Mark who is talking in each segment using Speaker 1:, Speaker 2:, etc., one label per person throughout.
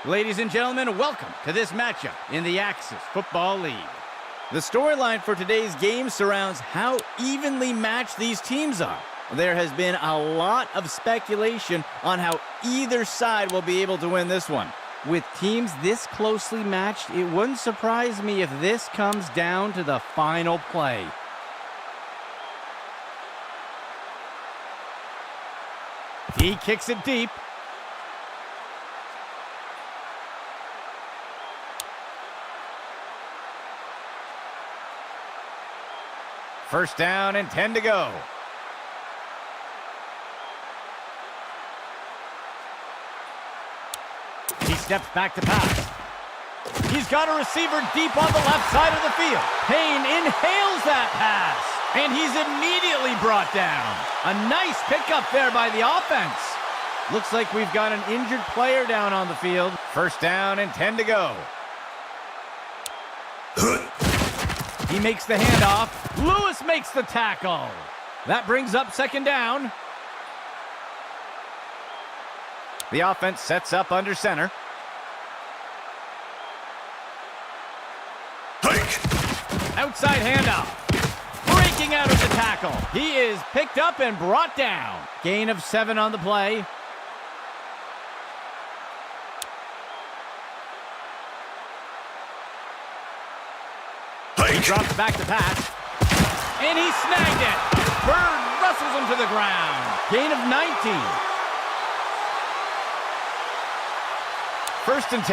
Speaker 1: Ladies and gentlemen, welcome to this matchup in the Axis Football League. The storyline for today's game surrounds how evenly matched these teams are. There has been a lot of speculation on how either side will be able to win this one. With teams this closely matched, it wouldn't surprise me if this comes down to the final play. He kicks it deep. First down and 10 to go. He steps back to pass. He's got a receiver deep on the left side of the field. Payne inhales that pass, and he's immediately brought down. A nice pickup there by the offense. Looks like we've got an injured player down on the field. First down and 10 to go. He makes the handoff. Lewis makes the tackle. That brings up second down. The offense sets up under center. Hike. Outside handoff. Breaking out of the tackle. He is picked up and brought down. Gain of 7 on the play. He drops back to pass, and he snagged it. Bird wrestles him to the ground. Gain of 19. First and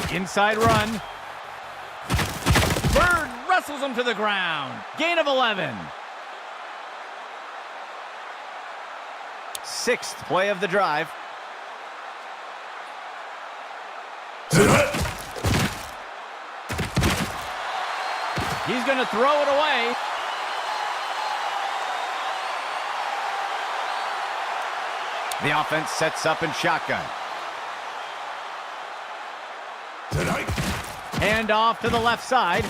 Speaker 1: 10. Inside run. Bird wrestles him to the ground. Gain of 11. Sixth play of the drive. He's going to throw it away. The offense sets up in shotgun. Hand off to the left side.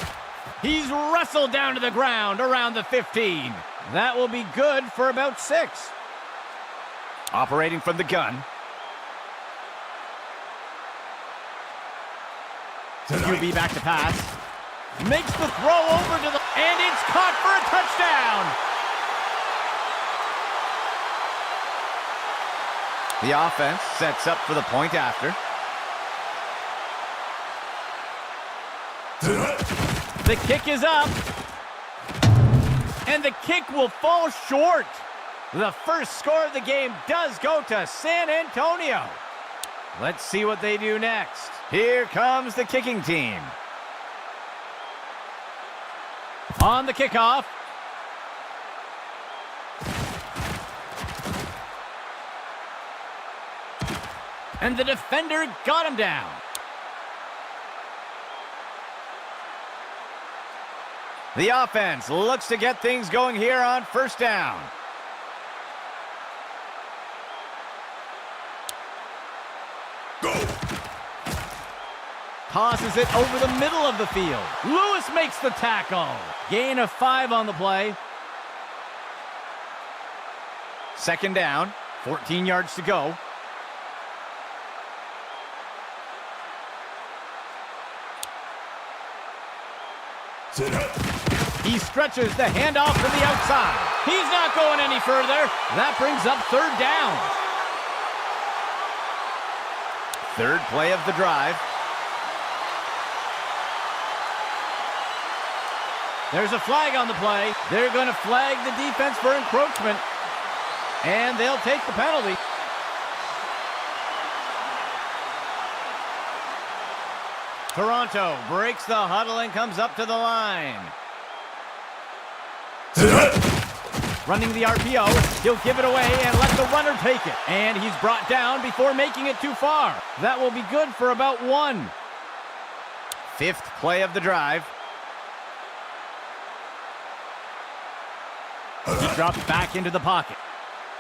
Speaker 1: He's wrestled down to the ground around the 15. That will be good for about 6. Operating from the gun. QB back to pass. Makes the throw over to the... And it's caught for a touchdown! The offense sets up for the point after. The kick is up. And the kick will fall short. The first score of the game does go to San Antonio. Let's see what they do next. Here comes the kicking team. On the kickoff. And the defender got him down. The offense looks to get things going here on first down. Tosses it over the middle of the field. Lewis makes the tackle. Gain of 5 on the play. Second down, 14 yards to go. He stretches the handoff to the outside. He's not going any further. That brings up third down. Third play of the drive. There's a flag on the play. They're going to flag the defense for encroachment. And they'll take the penalty. Toronto breaks the huddle and comes up to the line. Running the RPO. He'll give it away and let the runner take it. And he's brought down before making it too far. That will be good for about 1. Fifth play of the drive. He drops back into the pocket.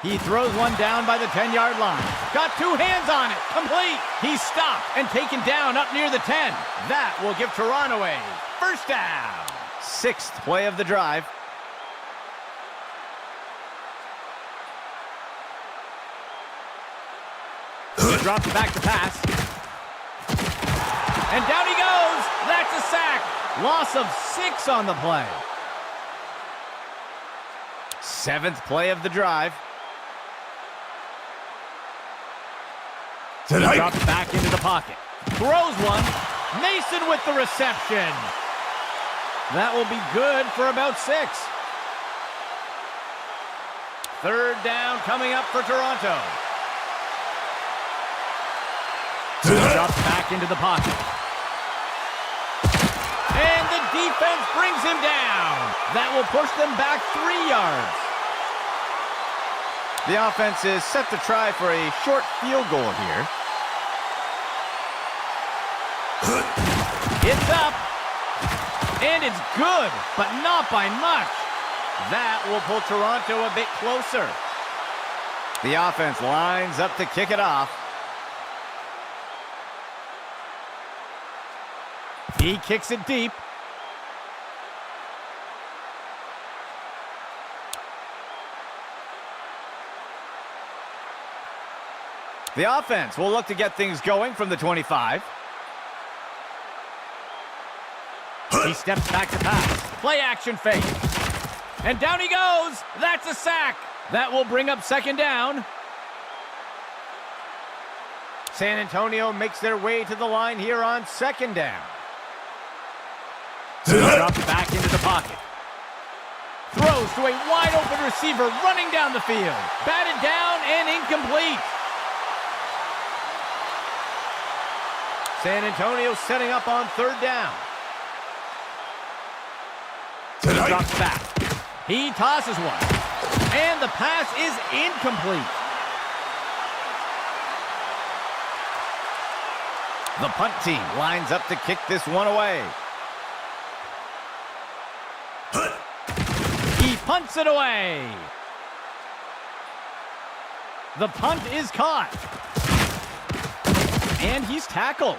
Speaker 1: He throws one down by the 10-yard line. Got 2 hands on it. Complete. He's stopped and taken down up near the 10. That will give Toronto a first down. Sixth play of the drive. drops back to pass. And down he goes. That's a sack. Loss of 6 on the play. 7th play of the drive. He drops back into the pocket. Throws one. Mason with the reception. That will be good for about 6. 3rd down coming up for Toronto. He drops back into the pocket. And the defense brings him down. That will push them back 3 yards. The offense is set to try for a short field goal here. It's up. And it's good, but not by much. That will pull Toronto a bit closer. The offense lines up to kick it off. He kicks it deep. The offense will look to get things going from the 25. He steps back to pass. Play action fake. And down he goes. That's a sack. That will bring up 2nd down. San Antonio makes their way to the line here on 2nd down. He drops back into the pocket. Throws to a wide open receiver running down the field. Batted down and incomplete. San Antonio setting up on 3rd down. He drops back. He tosses one. And the pass is incomplete. The punt team lines up to kick this one away. He punts it away. The punt is caught. And he's tackled.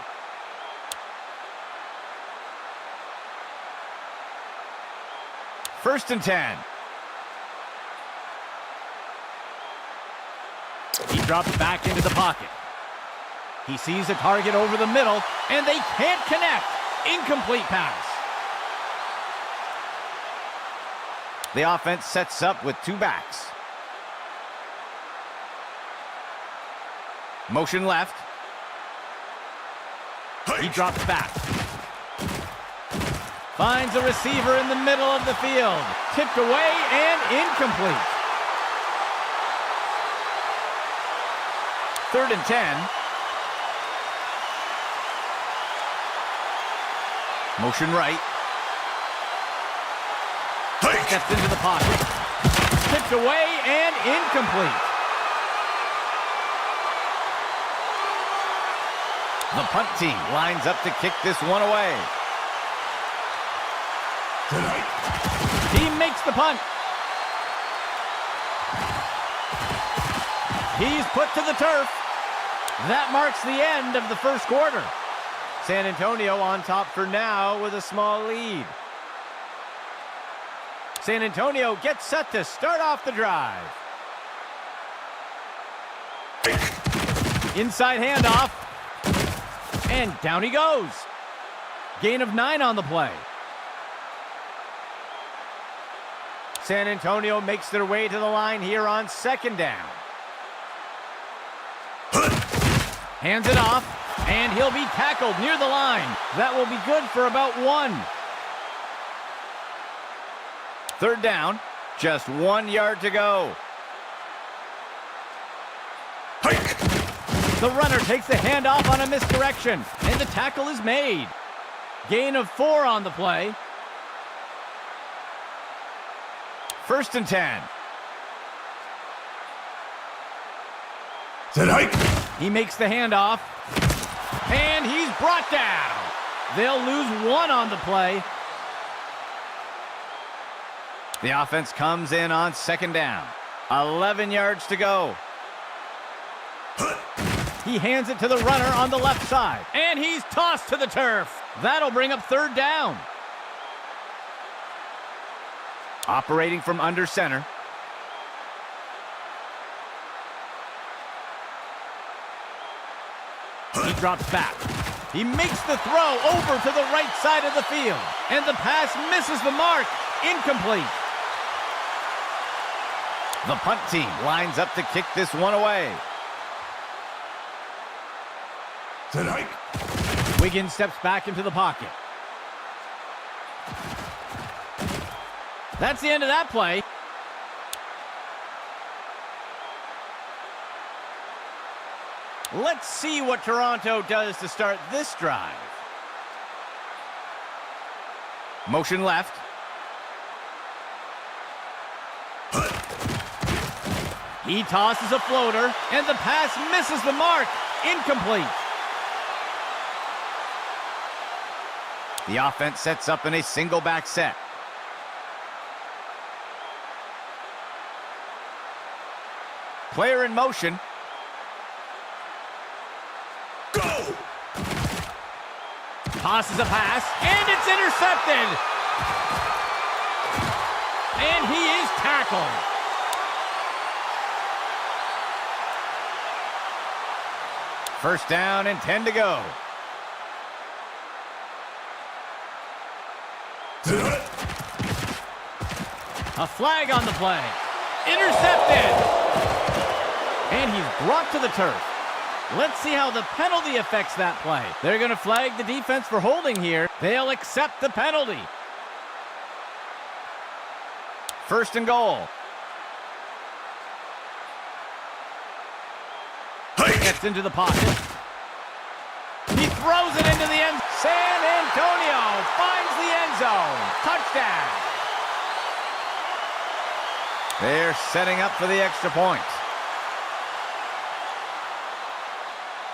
Speaker 1: First and 10. He drops back into the pocket. He sees a target over the middle, and they can't connect. Incomplete pass. The offense sets up with 2 backs. Motion left. He drops back. Finds a receiver in the middle of the field. Tipped away and incomplete. 3rd and 10. Motion right. Steps into the pocket. Tipped away and incomplete. The punt team lines up to kick this one away. He makes the punt. He's put to the turf. That marks the end of the 1st quarter. San Antonio on top for now with a small lead. San Antonio gets set to start off the drive. Inside handoff. And down he goes. Gain of 9 on the play. San Antonio makes their way to the line here on 2nd down. Hands it off, and he'll be tackled near the line. That will be good for about 1. 3rd down, just 1 yard to go. The runner takes the handoff on a misdirection, and the tackle is made. Gain of 4 on the play. 1st and 10. He makes the handoff, and he's brought down. They'll lose 1 on the play. The offense comes in on 2nd down. 11 yards to go. He hands it to the runner on the left side, and he's tossed to the turf. That'll bring up 3rd down. Operating from under center. drops back. He makes the throw over to the right side of the field. And the pass misses the mark. Incomplete. The punt team lines up to kick this one away.
Speaker 2: Tonight.
Speaker 1: Wiggins steps back into the pocket. That's the end of that play. Let's see what Toronto does to start this drive. Motion left. He tosses a floater, and the pass misses the mark. Incomplete. The offense sets up in a single back set. Player in motion.
Speaker 2: Go!
Speaker 1: Tosses a pass, and it's intercepted. And he is tackled. First down and 10 to go. A flag on the play. Intercepted. And he's brought to the turf. Let's see how the penalty affects that play. They're going to flag the defense for holding here. They'll accept the penalty. First and goal. Gets into the pocket. He throws it into the end. San Antonio finds the end zone. Touchdown. They're setting up for the extra point.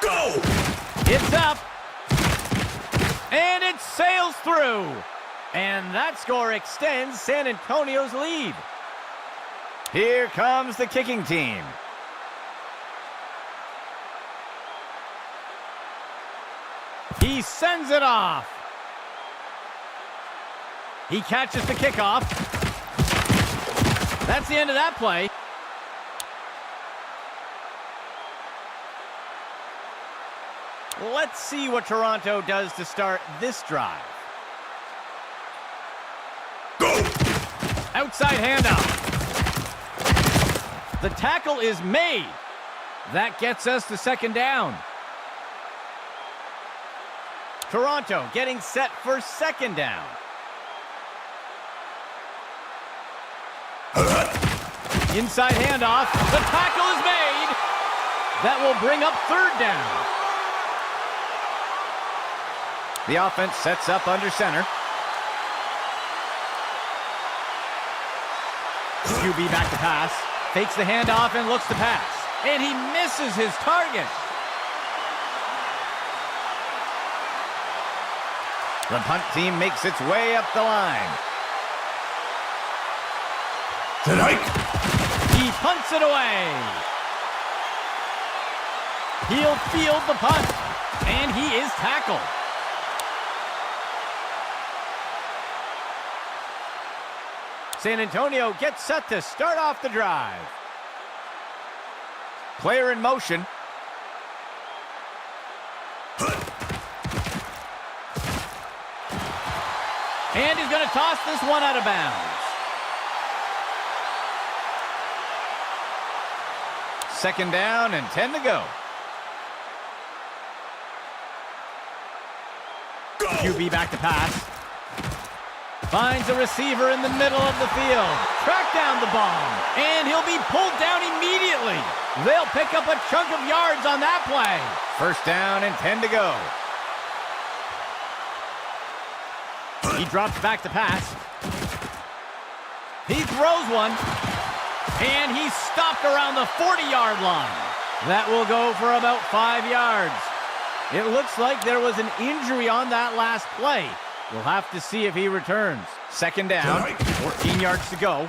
Speaker 2: Go!
Speaker 1: It's up. And it sails through. And that score extends San Antonio's lead. Here comes the kicking team. He sends it off. He catches the kickoff. That's the end of that play. Let's see what Toronto does to start this drive.
Speaker 2: Go!
Speaker 1: Outside handoff. The tackle is made. That gets us to second down. Toronto getting set for second down. Inside handoff. The tackle is made. That will bring up third down. The offense sets up under center. QB back to pass. Fakes the handoff and looks to pass. And he misses his target. The punt team makes its way up the line.
Speaker 2: Tonight.
Speaker 1: He punts it away. He'll field the punt. And he is tackled. San Antonio gets set to start off the drive. Player in motion. And he's going to toss this one out of bounds. Second down and 10 to go. QB back to pass. Finds a receiver in the middle of the field. Track down the ball. And he'll be pulled down immediately. They'll pick up a chunk of yards on that play. First down and 10 to go. He drops back to pass. He throws one. And he's stopped around the 40-yard line. That will go for about 5 yards. It looks like there was an injury on that last play. We'll have to see if he returns. Second down, 14 yards to go.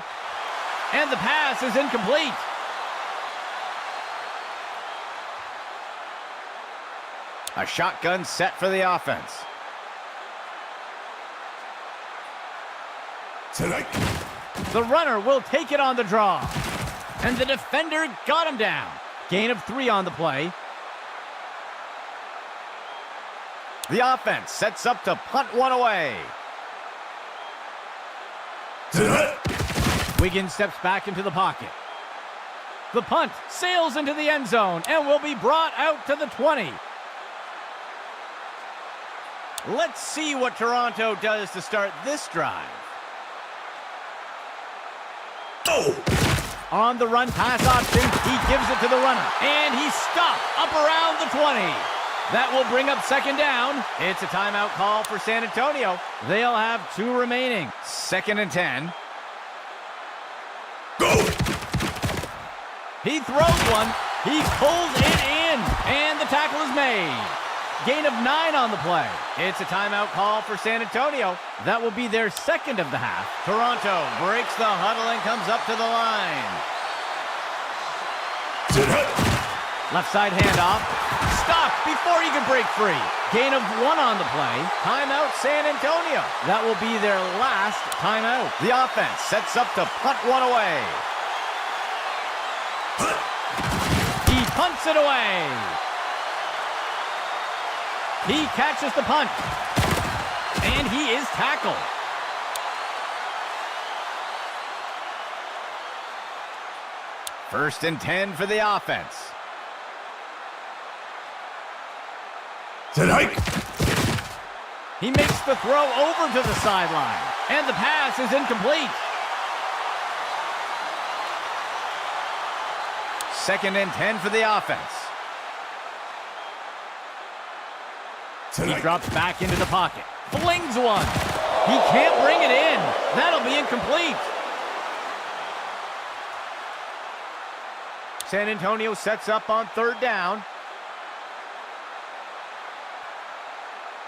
Speaker 1: And the pass is incomplete. A shotgun set for the offense.
Speaker 2: Tonight.
Speaker 1: The runner will take it on the draw. And the defender got him down. Gain of 3 on the play. The offense sets up to punt one away. Wiggins steps back into the pocket. The punt sails into the end zone and will be brought out to the 20. Let's see what Toronto does to start this drive.
Speaker 2: Oh!
Speaker 1: On the run pass option, he gives it to the runner, and he's stopped up around the 20. That will bring up second down. It's a timeout call for San Antonio. They'll have 2 remaining. 2nd and 10.
Speaker 2: Go!
Speaker 1: He throws one. He pulls it in, and the tackle is made. Gain of 9 on the play. It's a timeout call for San Antonio. That will be their 2nd of the half. Toronto breaks the huddle and comes up to the line. Left side handoff. Stopped before he can break free. Gain of 1 on the play. Timeout San Antonio. That will be their last timeout. The offense sets up to punt one away. He punts it away. He catches the punt. And he is tackled. First and 10 for the offense.
Speaker 2: Tonight.
Speaker 1: He makes the throw over to the sideline. And the pass is incomplete. 2nd and 10 for the offense.
Speaker 2: Tonight.
Speaker 1: He drops back into the pocket. Flings one. He can't bring it in. That'll be incomplete. San Antonio sets up on 3rd down.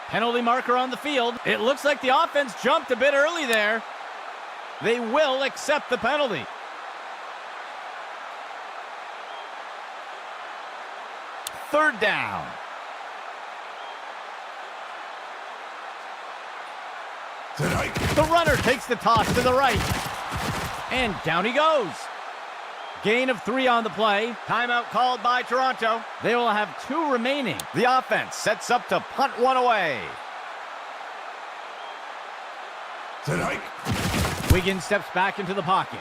Speaker 1: Penalty marker on the field. It looks like the offense jumped a bit early there. They will accept the penalty. Third down.
Speaker 2: Tonight.
Speaker 1: The runner takes the toss to the right. And down he goes. Gain of 3 on the play. Timeout called by Toronto. They will have 2 remaining. The offense sets up to punt one away.
Speaker 2: Tonight.
Speaker 1: Wiggins steps back into the pocket.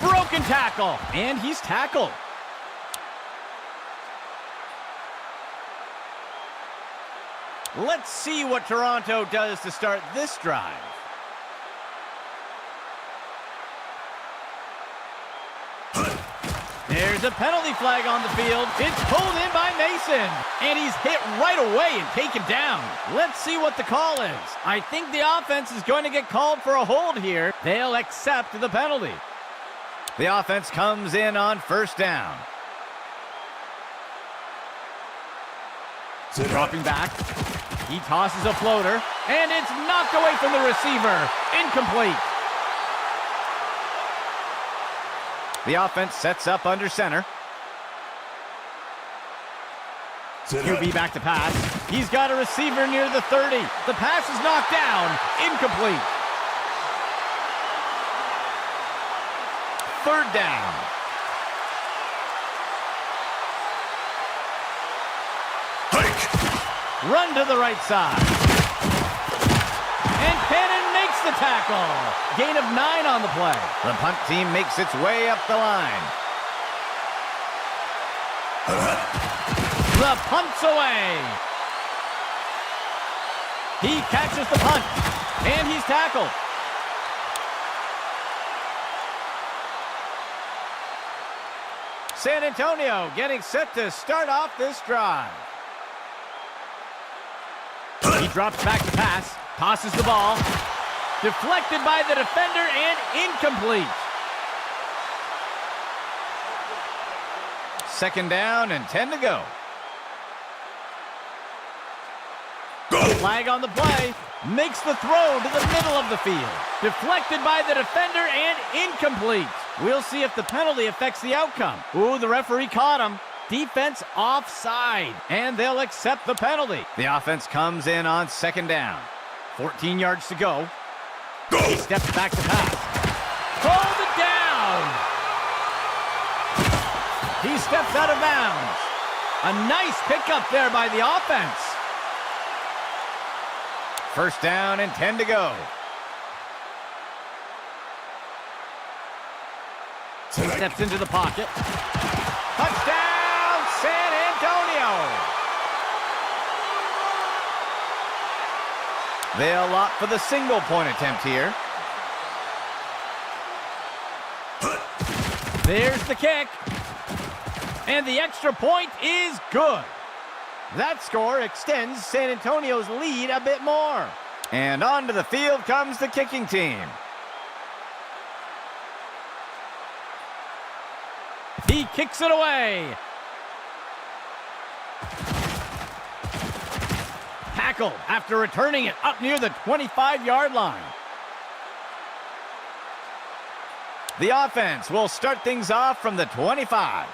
Speaker 1: Broken tackle. And he's tackled. Let's see what Toronto does to start this drive. There's a penalty flag on the field. It's pulled in by Mason. And he's hit right away and taken down. Let's see what the call is. I think the offense is going to get called for a hold here. They'll accept the penalty. The offense comes in on 1st down. Dropping back. He tosses a floater. And it's knocked away from the receiver. Incomplete. The offense sets up under center. QB back to pass. He's got a receiver near the 30. The pass is knocked down. Incomplete. 3rd down.
Speaker 2: Hike.
Speaker 1: Run to the right side. And Cannon makes the tackle. Gain of 9 on the play. The punt team makes its way up the line. The punt's away. He catches the punt. And he's tackled. San Antonio getting set to start off this drive. He drops back to pass. Tosses the ball. Deflected by the defender and incomplete. 2nd down and 10 to go. Flag on the play. Makes the throw to the middle of the field. Deflected by the defender and incomplete. We'll see if the penalty affects the outcome. Ooh, the referee caught him. Defense offside. And they'll accept the penalty. The offense comes in on 2nd down. 14 yards to go. He steps back to pass. Hold it down. He steps out of bounds. A nice pickup there by the offense. First down and 10 to go. Steps into the pocket. Touchdown, San Antonio! They'll opt for the single-point attempt here. There's the kick. And the extra point is good. That score extends San Antonio's lead a bit more. And onto the field comes the kicking team. He kicks it away. Tackled after returning it up near the 25-yard line. The offense will start things off from the 25.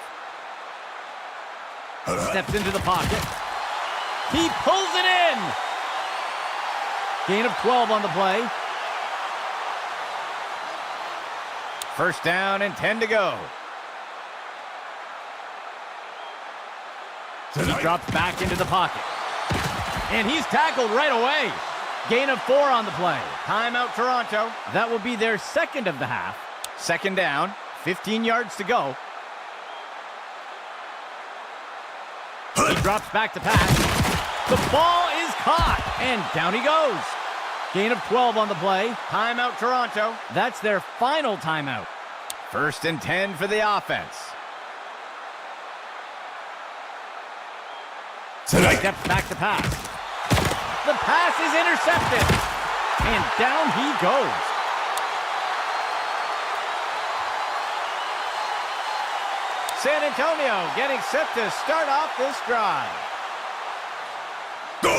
Speaker 1: Steps into the pocket. He pulls it in. Gain of 12 on the play. First down and 10 to go. He drops back into the pocket. And he's tackled right away. Gain of 4 on the play. Timeout, Toronto. That will be their second of the half. Second down, 15 yards to go. He drops back to pass. The ball is caught, and down he goes. Gain of 12 on the play. Timeout, Toronto. That's their final timeout. First and 10 for the offense. Steps back to pass. The pass is intercepted. And down he goes. San Antonio getting set to start off this drive.
Speaker 2: Go!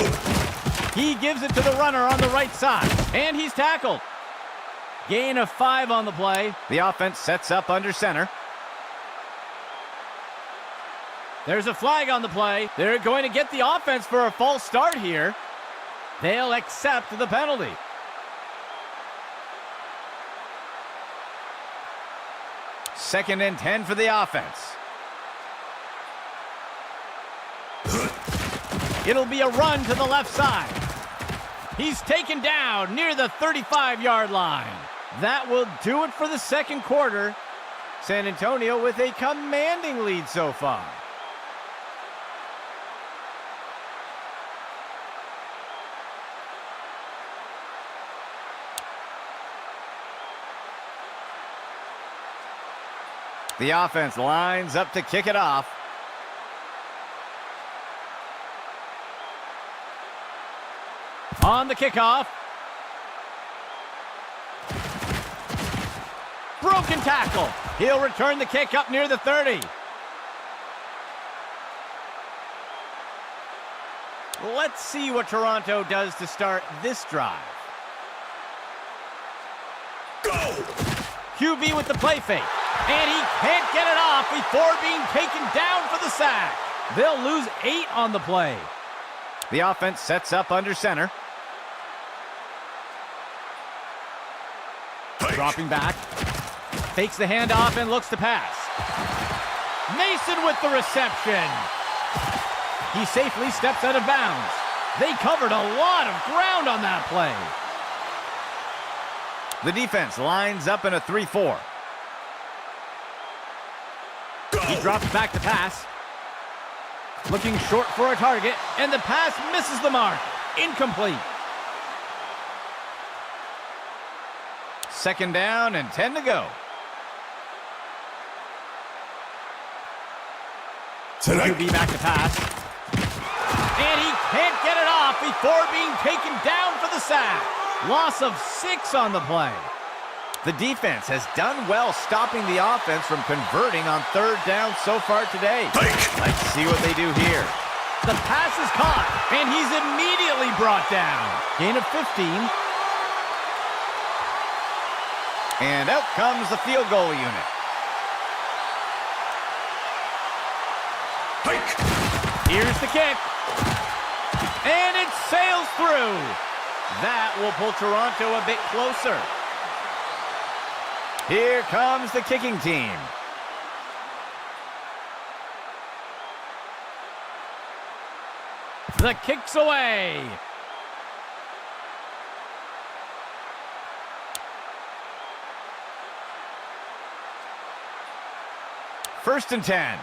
Speaker 1: He gives it to the runner on the right side. And he's tackled. Gain of 5 on the play. The offense sets up under center. There's a flag on the play. They're going to get the offense for a false start here. They'll accept the penalty. Second and 10 for the offense. It'll be a run to the left side. He's taken down near the 35-yard line. That will do it for the second quarter. San Antonio with a commanding lead so far. The offense lines up to kick it off. On the kickoff. Broken tackle. He'll return the kick up near the 30. Let's see what Toronto does to start this drive.
Speaker 2: Go!
Speaker 1: QB with the play fake. And he can't get it off before being taken down for the sack. They'll lose 8 on the play. The offense sets up under center. Dropping back. Fakes the handoff and looks to pass. Mason with the reception. He safely steps out of bounds. They covered a lot of ground on that play. The defense lines up in a 3-4. He drops back to pass. Looking short for a target, and the pass misses the mark. Incomplete. Second down and 10 to go. QB back to pass. And he can't get it off before being taken down for the sack. Loss of 6 on the play. The defense has done well stopping the offense from converting on third down so far today. Let's see what they do here. The pass is caught, and he's immediately brought down. Gain of 15. And out comes the field goal unit. Here's the kick. And it sails through. That will pull Toronto a bit closer. Here comes the kicking team. The kick's away. First and 10.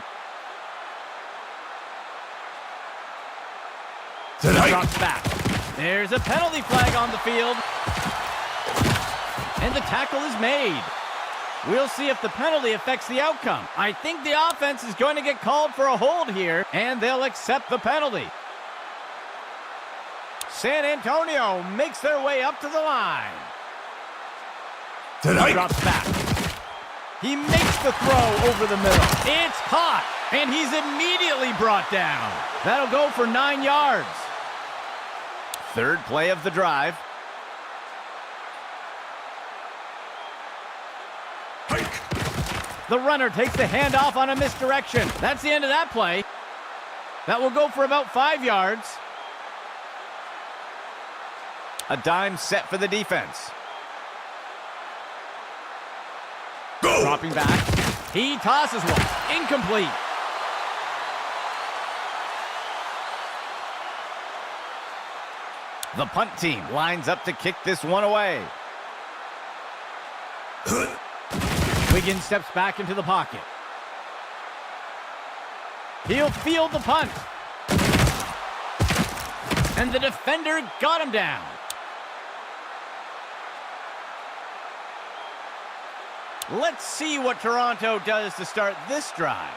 Speaker 1: Drops back. There's a penalty flag on the field. And the tackle is made. We'll see if the penalty affects the outcome. I think the offense is going to get called for a hold here, and they'll accept the penalty. San Antonio makes their way up to the line. He drops back. He makes the throw over the middle. It's caught, and he's immediately brought down. That'll go for 9 yards. Third play of the drive. The runner takes the handoff on a misdirection. That's the end of that play. That will go for about 5 yards. A dime set for the defense.
Speaker 2: Go!
Speaker 1: Dropping back. He tosses one. Incomplete. The punt team lines up to kick this one away. Wiggins steps back into the pocket. He'll field the punt. And the defender got him down. Let's see what Toronto does to start this drive.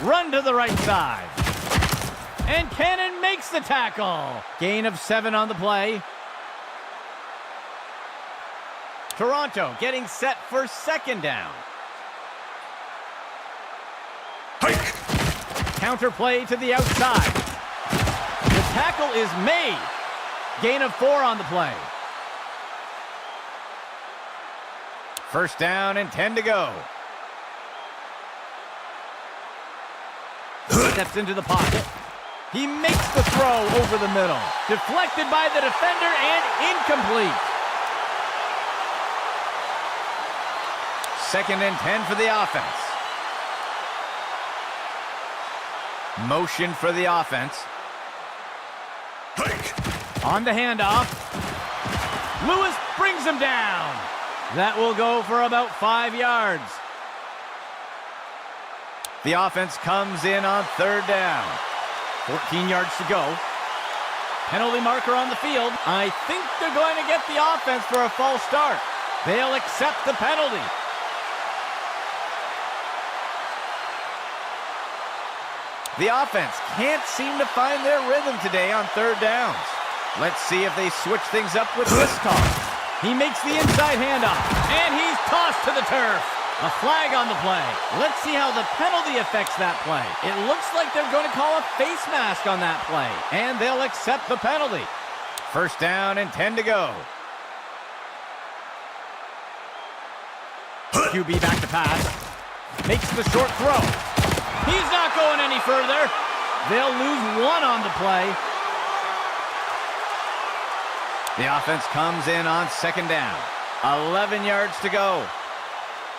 Speaker 1: Run to the right side. And Cannon makes the tackle. Gain of 7 on the play. Toronto getting set for second down.
Speaker 2: Hike!
Speaker 1: Counter play to the outside. The tackle is made. Gain of 4 on the play. First down and 10 to go. Steps into the pocket. He makes the throw over the middle. Deflected by the defender and incomplete. Second and 10 for the offense. Motion for the offense.
Speaker 2: Hike!
Speaker 1: On the handoff. Lewis brings him down. That will go for about 5 yards. The offense comes in on third down. 14 yards to go. Penalty marker on the field. I think they're going to get the offense for a false start. They'll accept the penalty. The offense can't seem to find their rhythm today on third downs. Let's see if they switch things up with this toss. He makes the inside handoff, and he's tossed to the turf. A flag on the play. Let's see how the penalty affects that play. It looks like they're going to call a face mask on that play, and they'll accept the penalty. First down and 10 to go. QB back to pass. Makes the short throw. He's not going any further. They'll lose 1 on the play. The offense comes in on second down. 11 yards to go.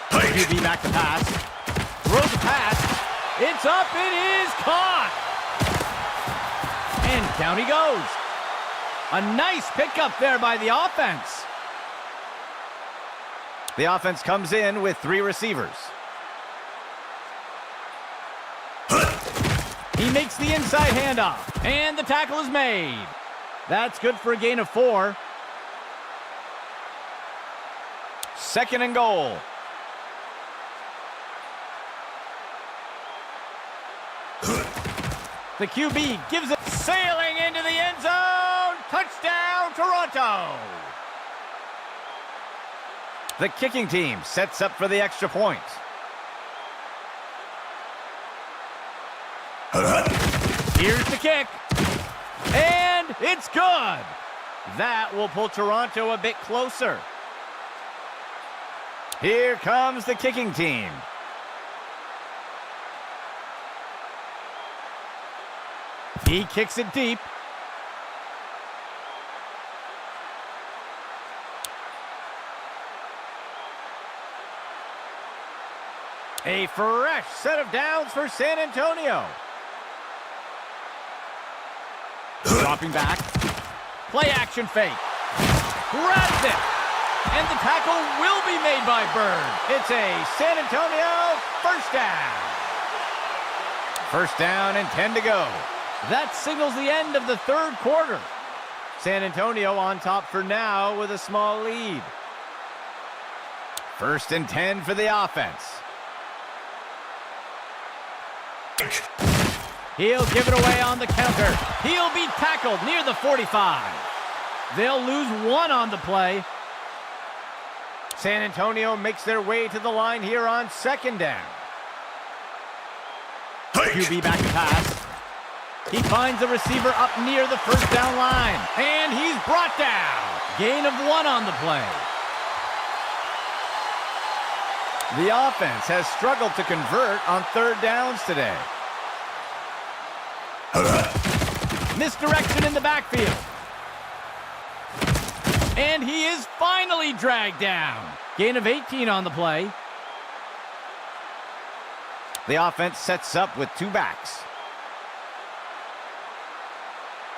Speaker 1: QB back to pass. Throws a pass. It's up. It is caught. And down he goes. A nice pickup there by the offense. The offense comes in with 3 receivers. He makes the inside handoff, and the tackle is made. That's good for a gain of 4. Second and goal. The QB gives it sailing into the end zone. Touchdown, Toronto. The kicking team sets up for the extra point. Here's the kick. And it's good. That will pull Toronto a bit closer. Here comes the kicking team. He kicks it deep. A fresh set of downs for San Antonio. Dropping back. Play action fake. Grabs it. And the tackle will be made by Bird. It's a San Antonio first down. First down and 10 to go. That signals the end of the third quarter. San Antonio on top for now with a small lead. First and 10 for the offense. He'll give it away on the counter. He'll be tackled near the 45. They'll lose one on the play. San Antonio makes their way to the line here on second down. QB back to pass. He finds the receiver up near the first down line. And he's brought down. Gain of one on the play. The offense has struggled to convert on third downs today. Misdirection in the backfield. And he is finally dragged down. Gain of 18 on the play. The offense sets up with two backs.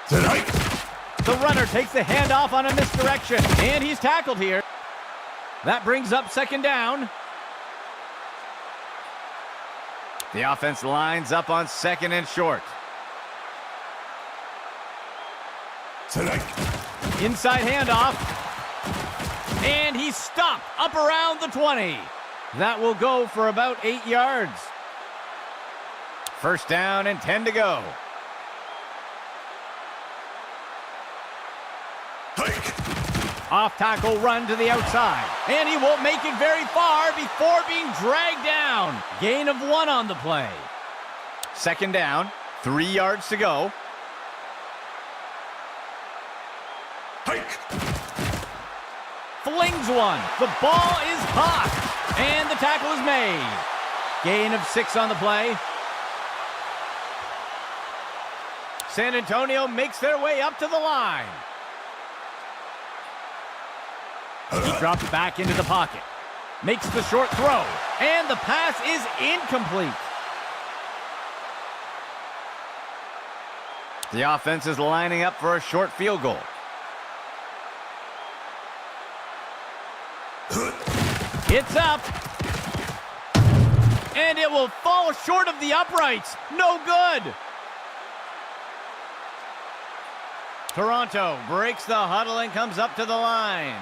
Speaker 1: The runner takes the handoff on a misdirection. And he's tackled here. That brings up second down. The offense lines up on second and short. Inside handoff. And he's stopped up around the 20. That will go for about 8 yards. First down and 10 to go. Off tackle run to the outside. And he won't make it very far before being dragged down. Gain of one on the play. Second down, 3 yards to go. Flings one. The ball is hot. And the tackle is made. Gain of 6 on the play. San Antonio makes their way up to the line. He drops back into the pocket. Makes the short throw. And the pass is incomplete. The offense is lining up for a short field goal. It's up. And it will fall short of the uprights. No good. Toronto breaks the huddle and comes up to the line.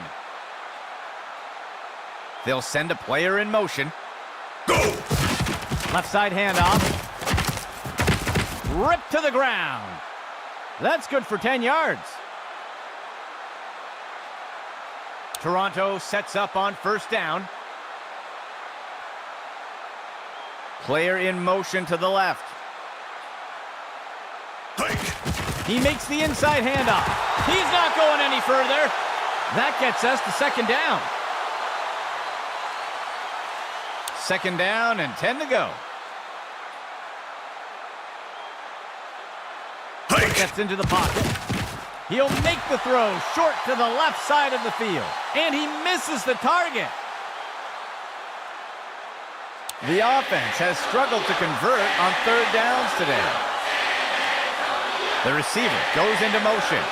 Speaker 1: They'll send a player in motion.
Speaker 2: Go!
Speaker 1: Left side handoff. Ripped to the ground. That's good for 10 yards. Toronto sets up on first down. Player in motion to the left. He makes the inside handoff. He's not going any further. That gets us to second down. Second down and 10 to go. Gets into the pocket. He'll make the throw short to the left side of the field. And he misses the target. The offense has struggled to convert on third downs today. The receiver goes into motion.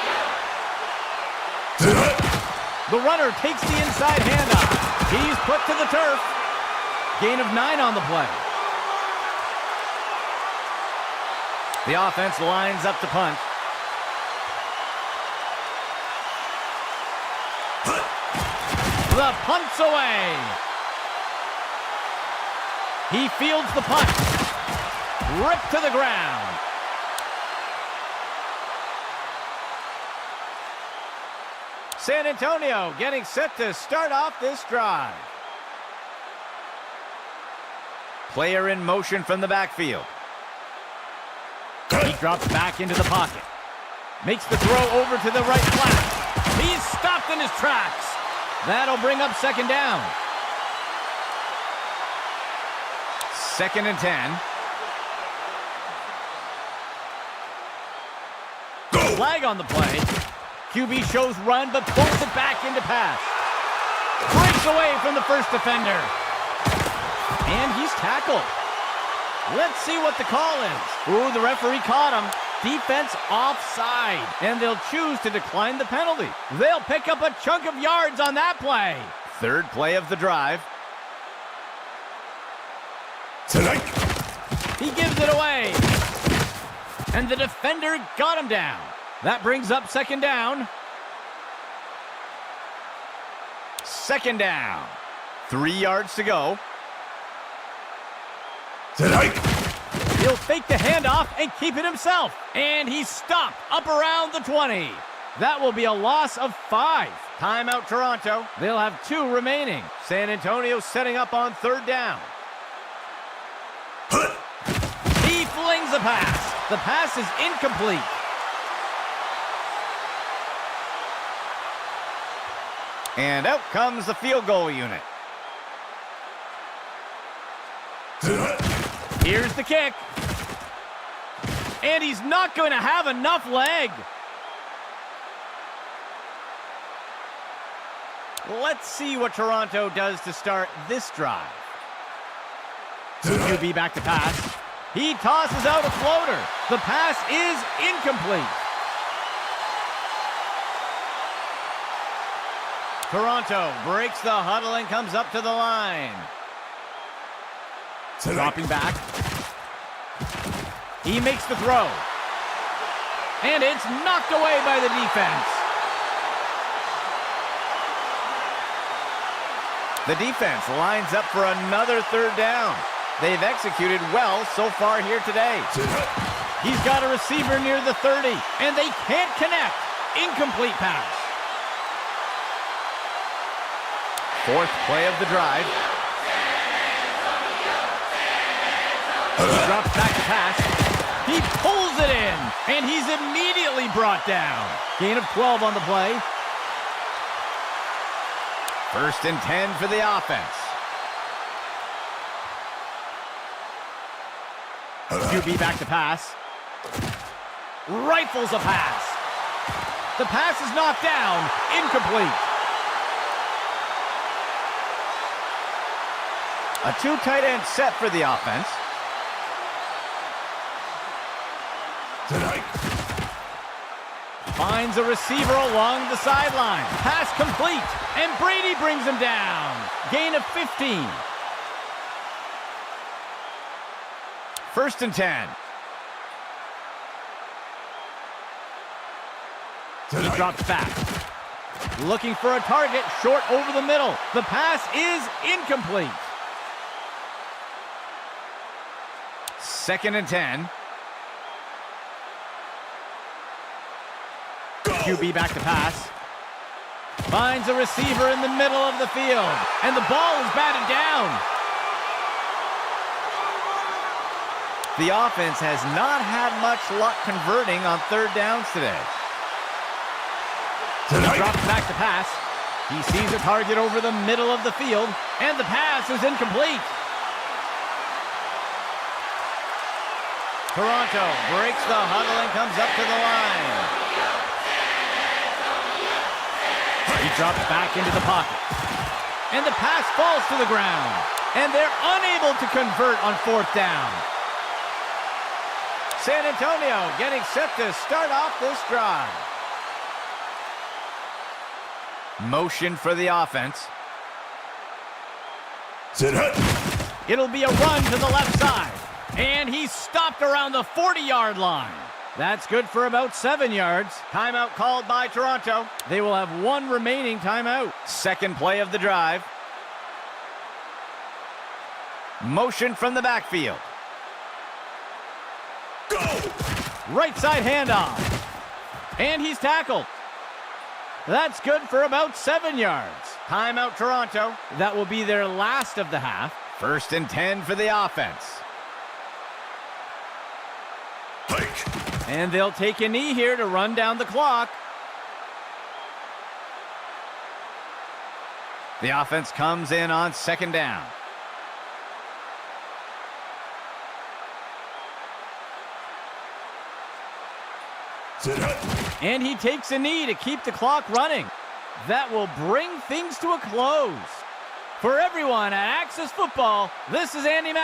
Speaker 1: The runner takes the inside handoff. He's put to the turf. Gain of 9 on the play. The offense lines up to punt. The punt's away. He fields the punt. Ripped to the ground. San Antonio getting set to start off this drive. Player in motion from the backfield. He drops back into the pocket. Makes the throw over to the right flat. He's stopped in his tracks. That'll bring up second down. Second and 10. Flag on the play. QB shows run, but pulls it back into pass. Breaks away from the first defender. And he's tackled. Let's see what the call is. Ooh, the referee caught him. Defense offside. And they'll choose to decline the penalty. They'll pick up a chunk of yards on that play. Third play of the drive.
Speaker 2: Tonight.
Speaker 1: He gives it away. And the defender got him down. That brings up second down. Second down. 3 yards to go.
Speaker 2: Tonight.
Speaker 1: He'll fake the handoff and keep it himself. And he's stopped up around the 20. That will be a loss of 5. Timeout Toronto. They'll have 2 remaining. San Antonio setting up on third down. He flings the pass. The pass is incomplete. And out comes the field goal unit. Here's the kick. And he's not going to have enough leg. Let's see what Toronto does to start this drive. QB back to pass. He tosses out a floater. The pass is incomplete. Toronto breaks the huddle and comes up to the line. Dropping back. He makes the throw. And it's knocked away by the defense. The defense lines up for another third down. They've executed well so far here today. He's got a receiver near the 30, and they can't connect. Incomplete pass. Fourth play of the drive. He drops back to pass. He pulls it in, and he's immediately brought down. Gain of 12 on the play. First and 10 for the offense. QB back to pass. Rifles a pass. The pass is knocked down. Incomplete. A 2 tight end set for the offense.
Speaker 2: Tonight.
Speaker 1: Finds a receiver along the sideline. Pass complete. And Brady brings him down. Gain of 15. First and 10. He drops back. Looking for a target short over the middle. The pass is incomplete. Second and 10. QB back to pass. Finds a receiver in the middle of the field. And the ball is batted down. The offense has not had much luck converting on third downs today. He drops back to pass. He sees a target over the middle of the field, and the pass is incomplete. Toronto breaks the huddle and comes up to the line. He drops back into the pocket. And the pass falls to the ground. And they're unable to convert on fourth down. San Antonio getting set to start off this drive. Motion for the offense. It'll be a run to the left side. And he's stopped around the 40-yard line. That's good for about 7 yards. Timeout called by Toronto. They will have 1 remaining timeout. Second play of the drive. Motion from the backfield.
Speaker 2: Go!
Speaker 1: Right side handoff. And he's tackled. That's good for about 7 yards. Timeout Toronto. That will be their last of the half. First and 10 for the offense.
Speaker 2: Hike!
Speaker 1: And they'll take a knee here to run down the clock. The offense comes in on second down. And he takes a knee to keep the clock running. That will bring things to a close. For everyone at Axis Football, this is Andy Mack.